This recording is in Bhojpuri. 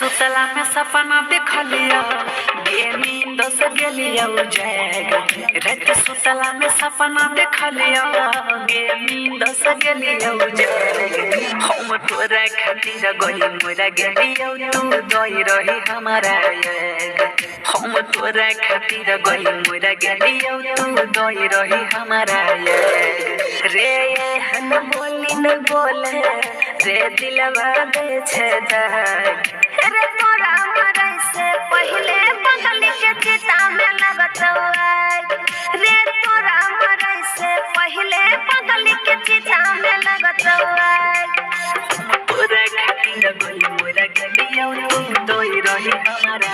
सुतला में सपना देखलिया गे नींद से गेलिया जाएगा रात सुतला में सपना देखलिया गे नींद से गेलिया जाएगा हम तोरा खातिर गई मोरा गेलिया तू दई रही हमारा याद हम तोरा खातिर गई मोरा गेलिया तू दई रही हमारा याद रे हन बोली न बोले रे दिलवा दे छे दाग रे तोरा मरे से पहले बगल के चिता में लगत रे तोरा मरे से पहले बगल के चिता में लगत तोरा खातिर गई मोरा गेलिया तू दई रही हमारा